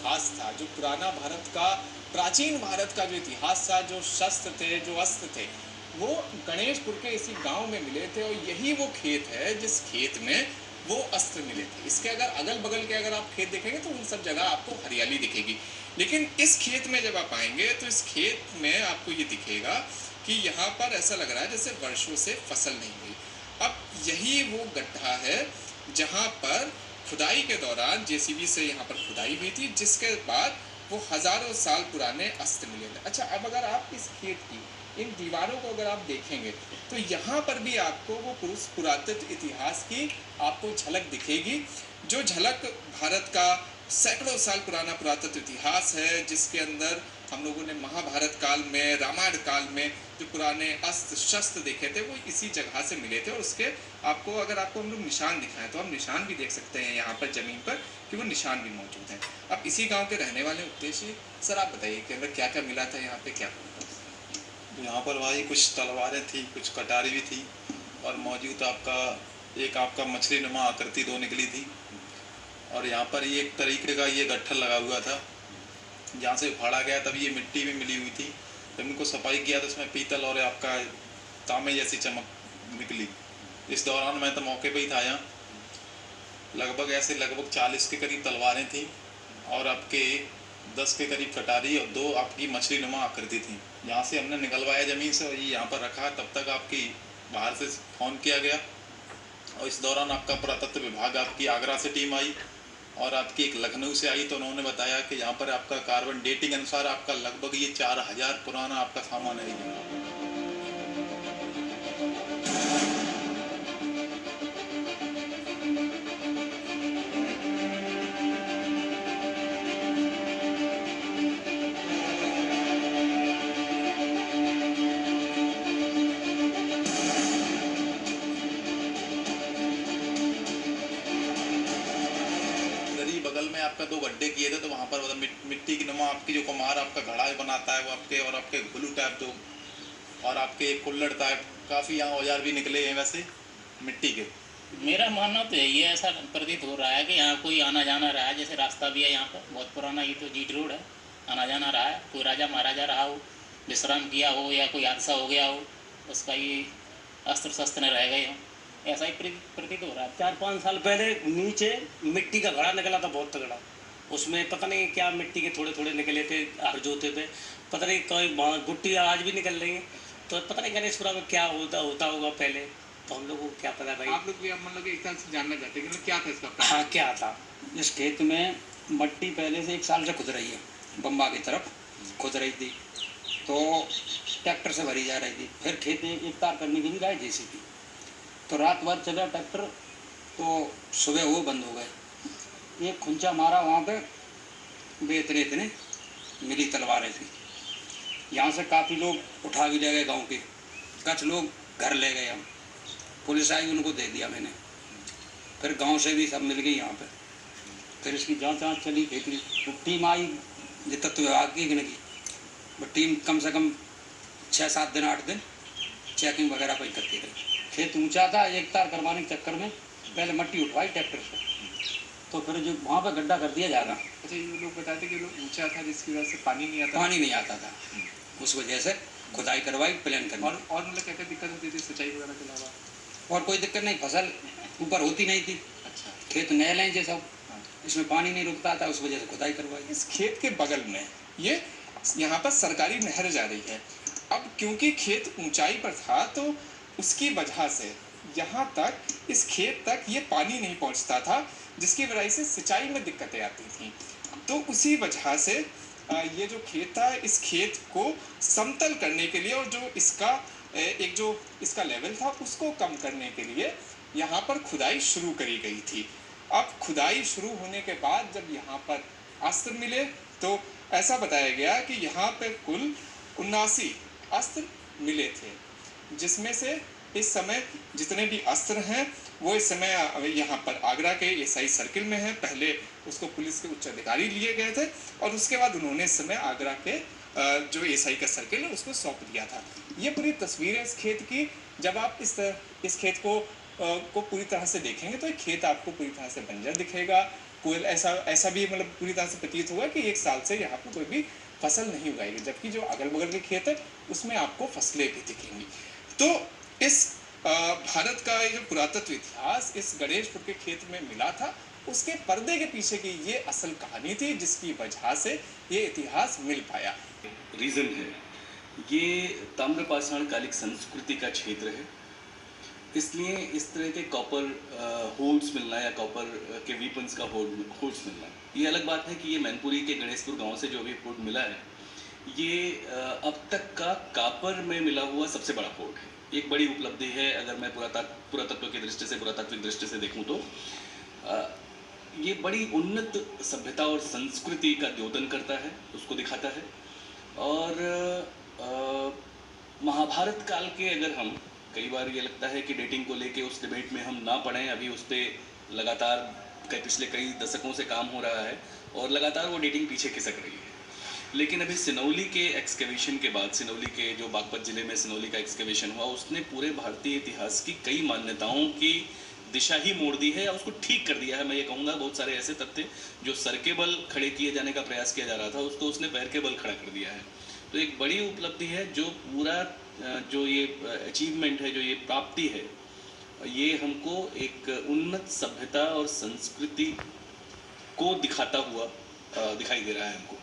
इतिहास था, जो पुराना भारत का, प्राचीन भारत का जो इतिहास था, जो शस्त्र थे, जो अस्त्र थे, वो गणेशपुर के इसी गांव में मिले थे। और यही वो खेत है जिस खेत में वो अस्त्र मिले थे। इसके अगर अगल बगल के अगर आप खेत देखेंगे तो उन सब जगह आपको हरियाली दिखेगी, लेकिन इस खेत में जब आप आएंगे तो इस खेत में आपको ये दिखेगा कि यहाँ पर ऐसा लग रहा है जैसे वर्षों से फसल नहीं हुई। अब यही वो गड्ढा है जहाँ पर खुदाई के दौरान जेसीबी से यहाँ पर खुदाई हुई थी, जिसके बाद वो हजारों साल पुराने अस्त्र मिले थे। अच्छा, अब अगर आप इस खेत की इन दीवारों को अगर आप देखेंगे तो यहाँ पर भी आपको वो पुरातत्व इतिहास की आपको झलक दिखेगी, जो झलक भारत का सैकड़ों साल पुराना पुरातत्व इतिहास है, जिसके अंदर हम लोगों ने महाभारत काल में, रामायण काल में जो पुराने अस्त्र शस्त्र देखे थे वो इसी जगह से मिले थे। और उसके आपको अगर आपको हम लोग निशान दिखाएं तो हम निशान भी देख सकते हैं यहाँ पर जमीन पर कि वो निशान भी मौजूद हैं। अब इसी गांव के रहने वाले उद्देश्य सर आप बताइए कि अंदर क्या क्या मिला था, यहाँ पे क्या हुआ था? यहाँ पर भाई कुछ तलवारें थी, कुछ कटारी भी थी, और मौजूद आपका मछली नुमा आकृति दो निकली थी। और यहाँ पर ये एक तरीके का ये गट्ठर लगा हुआ था, जहाँ से फाड़ा गया तब ये मिट्टी भी मिली हुई थी। जब इनको सफाई किया तो इसमें पीतल और आपका तांबे जैसी चमक निकली। इस दौरान मैं तो मौके पे ही था यहाँ। लगभग 40 के करीब तलवारें थी और आपके 10 के करीब कटारी और 2 आपकी मछली नुमा आकृति थी। यहाँ से हमने निकलवाया ज़मीन से और ये यहाँ पर रखा। तब तक आपकी बाहर से फ़ोन किया गया और इस दौरान आपका पुरातत्व विभाग आपकी आगरा से टीम आई और आपकी एक लखनऊ से आई। तो उन्होंने बताया कि यहाँ पर आपका कार्बन डेटिंग अनुसार आपका लगभग ये 4000 पुराना आपका सामान है। बगल में आपका 2 गड्ढे किए थे तो वहाँ पर मिट्टी की नुमा आपकी जो कुम्हार आपका घड़ा बनाता है वो आपके घुलू टाइप दो और आपके कुल्हड़ टाइप काफ़ी यहाँ औजार भी निकले हैं वैसे मिट्टी के। मेरा मानना तो यही है, ऐसा प्रतीत हो रहा है कि यहाँ कोई आना जाना रहा है। जैसे रास्ता भी है यहाँ पर बहुत पुराना, ये तो जीट रोड है, आना जाना रहा है। कोई राजा महाराजा रहा हो, विश्राम किया हो या कोई हादसा हो गया हो, उसका ये अस्त्र शस्त्र रह गए हों, ऐसा ही प्रतीत हो रहा है। 4-5 साल पहले नीचे मिट्टी का घड़ा निकला था बहुत तगड़ा, उसमें पता नहीं क्या मिट्टी के थोड़े थोड़े निकले थे, हर जोते थे, पता नहीं कोई गुट्टी आज भी निकल रही है। तो पता नहीं गणेशपुरा में क्या होता होगा पहले, तो हम लोग को क्या पता भाई। आप लोग भी मतलब एक तरह से जानना चाहते हैं कि क्या था इसका? हाँ, क्या था? इस खेत में मट्टी पहले से 1 साल से खुद रही है, बम्बा की तरफ खुद रही थी, तो ट्रैक्टर से भरी जा रही थी। फिर खेत एक तार करने के लिए गए जेसीबी, तो रात भर चला ट्रैक्टर, तो सुबह वो बंद हो गए। एक खुंचा मारा वहाँ पे, बेतरेत ने मिली तलवारें थी। यहाँ से काफ़ी लोग उठा भी ले गए, गांव के कुछ लोग घर ले गए। हम पुलिस आई, उनको दे दिया मैंने। फिर गांव से भी सब मिल गई यहाँ पे। फिर इसकी जांच चली, देख ली, तो टीम आई तत्व विभाग की की टीम कम से कम 6-7 दिन 8 दिन चेकिंग वगैरह पर करती रही। खेत ऊंचा था, एक तार करवाने के चक्कर में पहले मट्टी उठवाई ट्रैक्टर से, तो फिर जो वहाँ पर गड्ढा कर दिया जाएगा। अच्छा, ये लोग बताते कि लोग ऊंचा था जिसकी वजह से पानी नहीं आता था, उस वजह से खुदाई करवाई, प्लान करवाई। और मतलब क्या क्या दिक्कत होती थी सिंचाई वगैरह के अलावा? और कोई दिक्कत नहीं, फसल ऊपर होती नहीं थी। अच्छा, खेत नहल हैं सब, इसमें पानी नहीं रुकता था, उस वजह से खुदाई करवाई। इस खेत के बगल में ये यहाँ पर सरकारी नहर जा रही है। अब क्योंकि खेत ऊंचाई पर था तो उसकी वजह से यहाँ तक, इस खेत तक ये पानी नहीं पहुँचता था, जिसकी वजह से सिंचाई में दिक्कतें आती थी। तो उसी वजह से ये जो खेत था, इस खेत को समतल करने के लिए और जो इसका लेवल था उसको कम करने के लिए यहाँ पर खुदाई शुरू करी गई थी। अब खुदाई शुरू होने के बाद जब यहाँ पर अस्त्र मिले तो ऐसा बताया गया कि यहाँ पर कुल 79 अस्त्र मिले थे, जिसमें से इस समय जितने भी अस्त्र हैं वो इस समय यहाँ पर आगरा के एसआई सर्किल में हैं। पहले उसको पुलिस के उच्च अधिकारी लिए गए थे और उसके बाद उन्होंने इस समय आगरा के जो एसआई का सर्किल है उसको सौंप दिया था। ये पूरी तस्वीर है इस खेत की। जब आप इस खेत को पूरी तरह से देखेंगे तो ये खेत आपको पूरी तरह से बंजर दिखेगा। कोई ऐसा ऐसा भी मतलब पूरी तरह से प्रतीत हुआ कि एक साल से यहाँ पर कोई भी फसल नहीं उगाएगी, जबकि जो अगल बगल के खेत है उसमें आपको फसलें भी दिखेंगी। तो इस भारत का ये जो पुरातत्व इतिहास इस गणेशपुर के खेत में मिला था, उसके पर्दे के पीछे की ये असल कहानी थी जिसकी वजह से ये इतिहास मिल पाया। रीज़न है, ये ताम्रपाषाण कालिक संस्कृति का क्षेत्र है, इसलिए इस तरह के कॉपर होल्स मिलना या कॉपर के वीपन्स का होल्स मिलना, ये अलग बात है कि ये मैनपुरी के गणेशपुर गांव से जो अभी होल्ड मिला है, ये अब तक का कॉपर में मिला हुआ सबसे बड़ा होल्ड है। एक बड़ी उपलब्धि है अगर मैं पुरातत्व की दृष्टि से, पुरातात्विक दृष्टि से देखूं तो ये बड़ी उन्नत सभ्यता और संस्कृति का द्योतन करता है, उसको दिखाता है। और महाभारत काल के अगर हम, कई बार ये लगता है कि डेटिंग को लेके उस डिबेट में हम ना पड़ें, अभी उस पर लगातार पिछले कई दशकों से काम हो रहा है और लगातार वो डेटिंग पीछे खिसक रही है। लेकिन अभी सिनौली के एक्सकेवेशन के बाद, सिनौली के जो बागपत जिले में सिनौली का एक्सकेवेशन हुआ, उसने पूरे भारतीय इतिहास की कई मान्यताओं की दिशा ही मोड़ दी है या उसको ठीक कर दिया है। मैं ये कहूँगा बहुत सारे ऐसे तथ्य जो सर के बल खड़े किए जाने का प्रयास किया जा रहा था, उसको उसने पैर के बल खड़ा कर दिया है। तो एक बड़ी उपलब्धि है, जो पूरा जो ये अचीवमेंट है, जो ये प्राप्ति है, ये हमको एक उन्नत सभ्यता और संस्कृति को दिखाता हुआ दिखाई दे रहा है हमको।